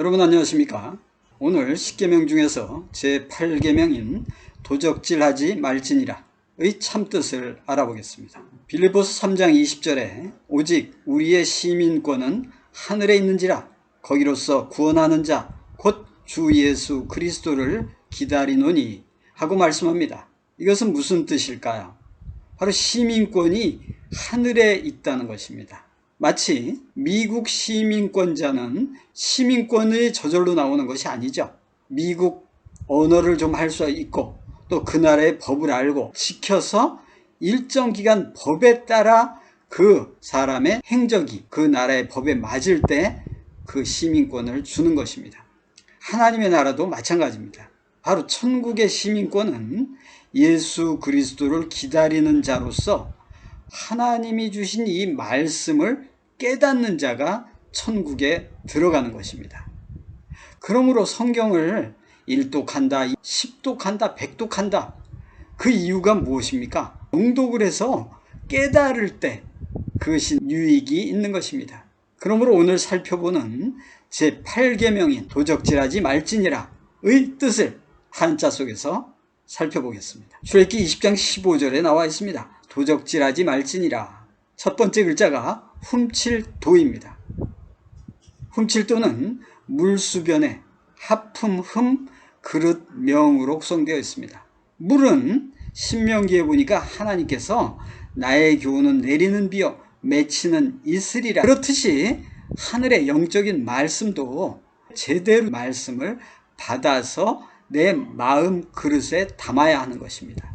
여러분 안녕하십니까? 오늘 10계명 중에서 제8계명인 도적질하지 말지니라 의 참뜻을 알아보겠습니다. 빌립보서 3장 20절에 오직 우리의 시민권은 하늘에 있는지라 거기로서 구원하는 자 곧 주 예수 그리스도를 기다리노니 하고 말씀합니다. 이것은 무슨 뜻일까요? 바로 시민권이 하늘에 있다는 것입니다. 마치 미국 시민권자는 시민권의 저절로 나오는 것이 아니죠. 미국 언어를 좀 할 수 있고 또 그 나라의 법을 알고 지켜서 일정 기간 법에 따라 그 사람의 행적이 그 나라의 법에 맞을 때 그 시민권을 주는 것입니다. 하나님의 나라도 마찬가지입니다. 바로 천국의 시민권은 예수 그리스도를 기다리는 자로서 하나님이 주신 이 말씀을 깨닫는 자가 천국에 들어가는 것입니다. 그러므로 성경을 1독한다, 10독한다, 100독한다. 그 이유가 무엇입니까? 응독을 해서 깨달을 때 그것이 유익이 있는 것입니다. 그러므로 오늘 살펴보는 제8계명인 도적질하지 말지니라 의 뜻을 한자 속에서 살펴보겠습니다. 출애굽기 20장 15절에 나와 있습니다. 도적질하지 말지니라. 첫 번째 글자가 훔칠도입니다. 훔칠도는 물수변에 하품, 흠, 그릇, 명으로 구성되어 있습니다. 물은 신명기에 보니까 하나님께서 나의 교훈은 내리는 비요 맺히는 이슬이라. 그렇듯이 하늘의 영적인 말씀도 제대로 말씀을 받아서 내 마음 그릇에 담아야 하는 것입니다.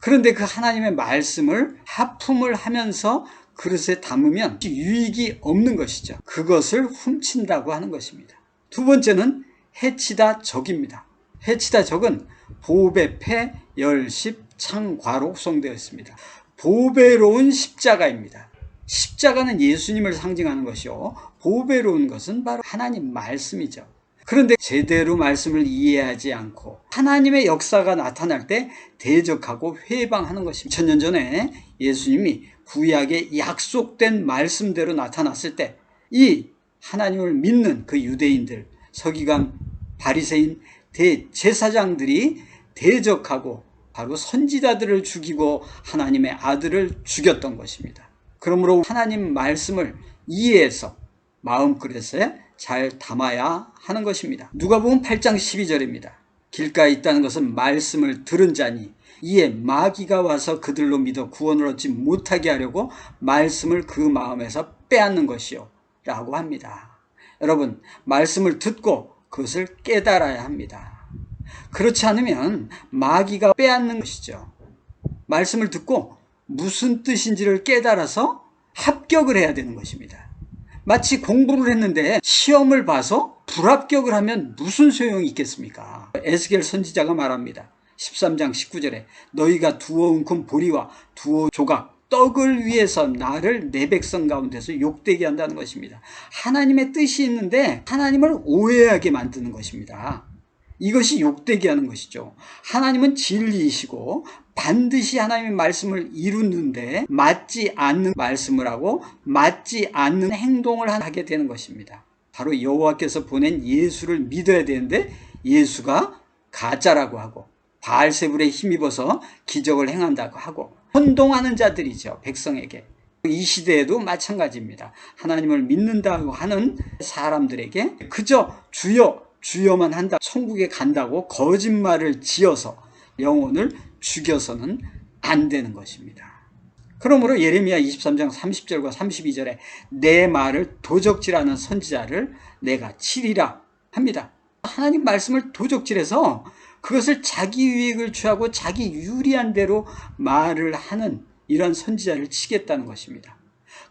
그런데 그 하나님의 말씀을 하품을 하면서 그릇에 담으면 유익이 없는 것이죠. 그것을 훔친다고 하는 것입니다. 두 번째는 해치다 적입니다. 해치다 적은 보배, 패, 열십, 창과로 구성되어 있습니다. 보배로운 십자가입니다. 십자가는 예수님을 상징하는 것이요, 보배로운 것은 바로 하나님 말씀이죠. 그런데 제대로 말씀을 이해하지 않고 하나님의 역사가 나타날 때 대적하고 회방하는 것입니다. 2000년 전에 예수님이 구약에 약속된 말씀대로 나타났을 때 이 하나님을 믿는 그 유대인들, 서기관, 바리새인, 대제사장들이 대적하고 바로 선지자들을 죽이고 하나님의 아들을 죽였던 것입니다. 그러므로 하나님 말씀을 이해해서 마음그릇에 잘 담아야 하는 것입니다. 누가복음 8장 12절입니다. 길가에 있다는 것은 말씀을 들은 자니 이에 마귀가 와서 그들로 믿어 구원을 얻지 못하게 하려고 말씀을 그 마음에서 빼앗는 것이요 라고 합니다. 여러분, 말씀을 듣고 그것을 깨달아야 합니다. 그렇지 않으면 마귀가 빼앗는 것이죠. 말씀을 듣고 무슨 뜻인지를 깨달아서 합격을 해야 되는 것입니다. 마치 공부를 했는데 시험을 봐서 불합격을 하면 무슨 소용이 있겠습니까? 에스겔 선지자가 말합니다. 13장 19절에 너희가 두어 웅큼 보리와 두어 조각 떡을 위해서 나를 내 백성 가운데서 욕되게 한다는 것입니다. 하나님의 뜻이 있는데 하나님을 오해하게 만드는 것입니다. 이것이 욕되게 하는 것이죠. 하나님은 진리이시고 반드시 하나님의 말씀을 이루는데 맞지 않는 말씀을 하고 맞지 않는 행동을 하게 되는 것입니다. 바로 여호와께서 보낸 예수를 믿어야 되는데 예수가 가짜라고 하고 바알세불에 힘입어서 기적을 행한다고 하고 혼동하는 자들이죠. 백성에게. 이 시대에도 마찬가지입니다. 하나님을 믿는다고 하는 사람들에게 그저 주여 주여만 한다, 천국에 간다고 거짓말을 지어서 영혼을 죽여서는 안 되는 것입니다. 그러므로 예레미야 23장 30절과 32절에 내 말을 도적질하는 선지자를 내가 치리라 합니다. 하나님 말씀을 도적질해서 그것을 자기 유익을 취하고 자기 유리한 대로 말을 하는 이런 선지자를 치겠다는 것입니다.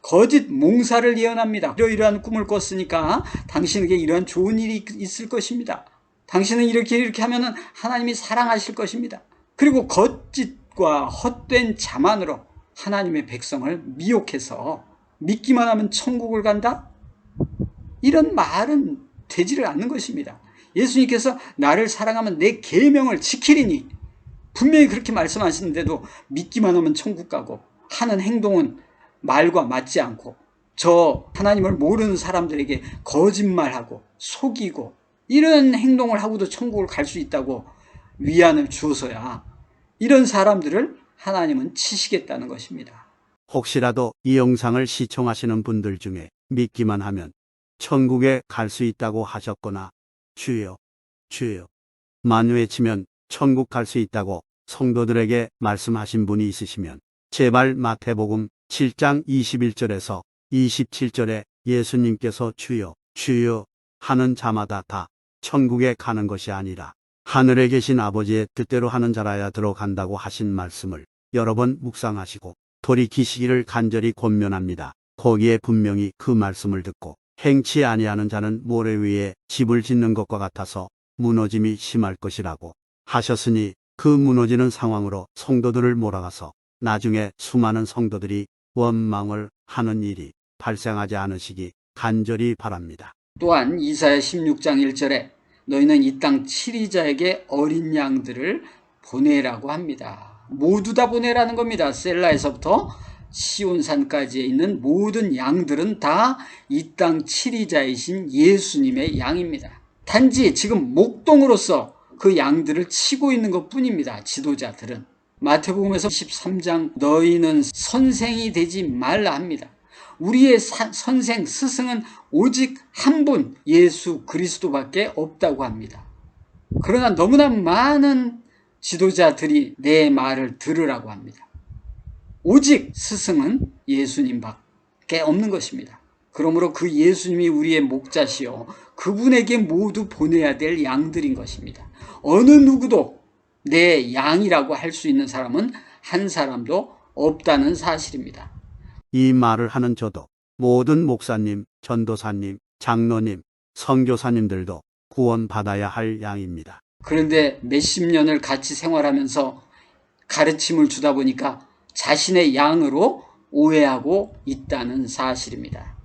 거짓 몽사를 예언합니다. 이러이러한 꿈을 꿨으니까 당신에게 이러한 좋은 일이 있을 것입니다. 당신은 이렇게 하면은 하나님이 사랑하실 것입니다. 그리고 거짓과 헛된 자만으로 하나님의 백성을 미혹해서 믿기만 하면 천국을 간다? 이런 말은 되지를 않는 것입니다. 예수님께서 나를 사랑하면 내 계명을 지키리니 분명히 그렇게 말씀하시는데도 믿기만 하면 천국 가고 하는 행동은 말과 맞지 않고 저 하나님을 모르는 사람들에게 거짓말하고 속이고 이런 행동을 하고도 천국을 갈 수 있다고 위안을 주어서야 이런 사람들을 하나님은 치시겠다는 것입니다. 혹시라도 이 영상을 시청하시는 분들 중에 믿기만 하면 천국에 갈 수 있다고 하셨거나 주여, 주여 만 외치면 천국 갈 수 있다고 성도들에게 말씀하신 분이 있으시면 제발 마태복음 7장 21절에서 27절에 예수님께서 주여, 주여 하는 자마다 다 천국에 가는 것이 아니라 하늘에 계신 아버지의 뜻대로 하는 자라야 들어간다고 하신 말씀을 여러 번 묵상하시고 돌이키시기를 간절히 권면합니다. 거기에 분명히 그 말씀을 듣고 행치 아니하는 자는 모래 위에 집을 짓는 것과 같아서 무너짐이 심할 것이라고 하셨으니 그 무너지는 상황으로 성도들을 몰아가서 나중에 수많은 성도들이 원망을 하는 일이 발생하지 않으시기 간절히 바랍니다. 또한 이사야 16장 1절에 너희는 이 땅 치리자에게 어린 양들을 보내라고 합니다. 모두 다 보내라는 겁니다. 셀라에서부터 시온산까지 있는 모든 양들은 다 이 땅 치리자이신 예수님의 양입니다. 단지 지금 목동으로서 그 양들을 치고 있는 것 뿐입니다. 지도자들은. 마태복음에서 13장 너희는 선생이 되지 말라 합니다. 우리의 선생, 스승은 오직 한 분, 예수 그리스도밖에 없다고 합니다. 그러나 너무나 많은 지도자들이 내 말을 들으라고 합니다. 오직 스승은 예수님밖에 없는 것입니다. 그러므로 그 예수님이 우리의 목자시요 그분에게 모두 보내야 될 양들인 것입니다. 어느 누구도 내 양이라고 할 수 있는 사람은 한 사람도 없다는 사실입니다. 이 말을 하는 저도 모든 목사님, 전도사님, 장로님, 선교사님들도 구원받아야 할 양입니다. 그런데 몇십 년을 같이 생활하면서 가르침을 주다 보니까 자신의 양으로 오해하고 있다는 사실입니다.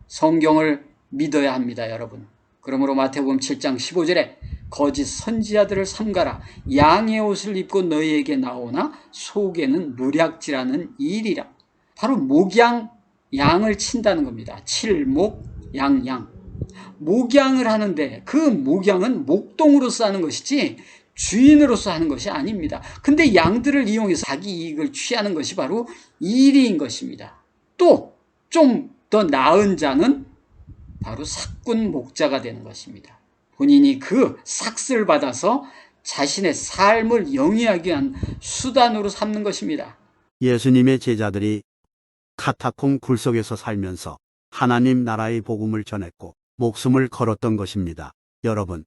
성경을 믿어야 합니다, 여러분. 그러므로 마태복음 7장 15절에 거짓 선지자들을 삼가라. 양의 옷을 입고 너희에게 나오나 속에는 노략질하는 일이라. 바로 목양, 양을 친다는 겁니다. 칠목, 양. 목양을 하는데 그 목양은 목동으로서 하는 것이지 주인으로서 하는 것이 아닙니다. 근데 양들을 이용해서 자기 이익을 취하는 것이 바로 일인 것입니다. 또 좀 더 나은 자는 바로 삭군 목자가 되는 것입니다. 본인이 그 삭스를 받아서 자신의 삶을 영위하기 위한 수단으로 삼는 것입니다. 예수님의 제자들이 카타콤 굴속에서 살면서 하나님 나라의 복음을 전했고 목숨을 걸었던 것입니다. 여러분,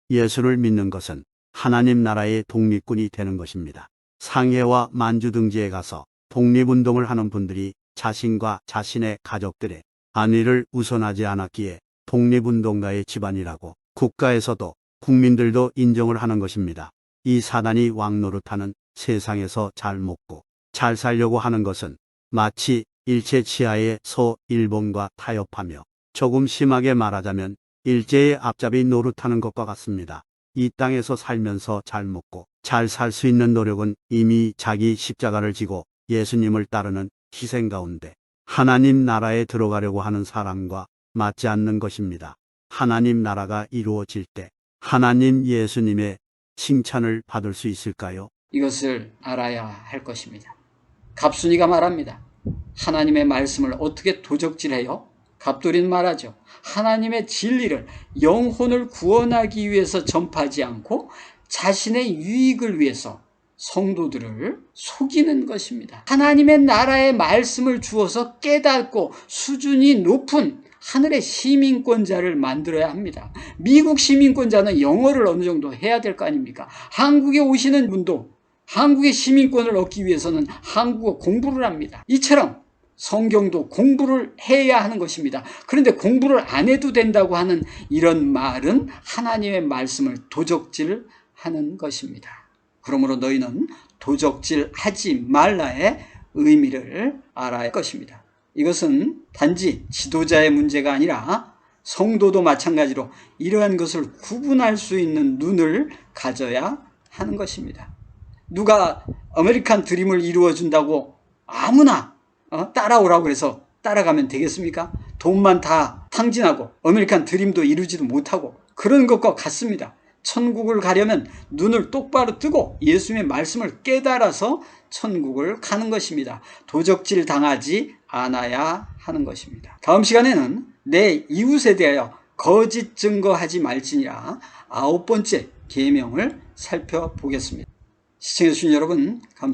예수를 믿는 것은 하나님 나라의 독립군이 되는 것입니다. 상해와 만주 등지에 가서 독립운동을 하는 분들이 자신과 자신의 가족들의 안위를 우선하지 않았기에 독립운동가의 집안이라고 국가에서도 국민들도 인정을 하는 것입니다. 이 사단이 왕노릇하는 세상에서 잘 먹고 잘 살려고 하는 것은 마치 일제 치하의 서일본과 타협하며 조금 심하게 말하자면 일제의 앞잡이 노릇하는 것과 같습니다. 이 땅에서 살면서 잘 먹고 잘 살 수 있는 노력은 이미 자기 십자가를 지고 예수님을 따르는 희생 가운데 하나님 나라에 들어가려고 하는 사람과 맞지 않는 것입니다. 하나님 나라가 이루어질 때 하나님 예수님의 칭찬을 받을 수 있을까요? 이것을 알아야 할 것입니다. 갑순이가 말합니다. 하나님의 말씀을 어떻게 도적질해요? 갑돌이는 말하죠. 하나님의 진리를 영혼을 구원하기 위해서 전파하지 않고 자신의 유익을 위해서 성도들을 속이는 것입니다. 하나님의 나라의 말씀을 주어서 깨닫고 수준이 높은 하늘의 시민권자를 만들어야 합니다. 미국 시민권자는 영어를 어느 정도 해야 될 거 아닙니까? 한국에 오시는 분도 한국의 시민권을 얻기 위해서는 한국어 공부를 합니다. 이처럼 성경도 공부를 해야 하는 것입니다. 그런데 공부를 안 해도 된다고 하는 이런 말은 하나님의 말씀을 도적질하는 것입니다. 그러므로 너희는 도적질하지 말라의 의미를 알아야 할 것입니다. 이것은 단지 지도자의 문제가 아니라 성도도 마찬가지로 이러한 것을 구분할 수 있는 눈을 가져야 하는 것입니다. 누가 아메리칸 드림을 이루어준다고 아무나 따라오라고 해서 따라가면 되겠습니까? 돈만 다 탕진하고 아메리칸 드림도 이루지도 못하고 그런 것과 같습니다. 천국을 가려면 눈을 똑바로 뜨고 예수님의 말씀을 깨달아서 천국을 가는 것입니다. 도적질 당하지 않아야 하는 것입니다. 다음 시간에는 내 이웃에 대하여 거짓 증거하지 말지니라 9번째 계명을 살펴보겠습니다. 시청해주신 여러분 감사합니다.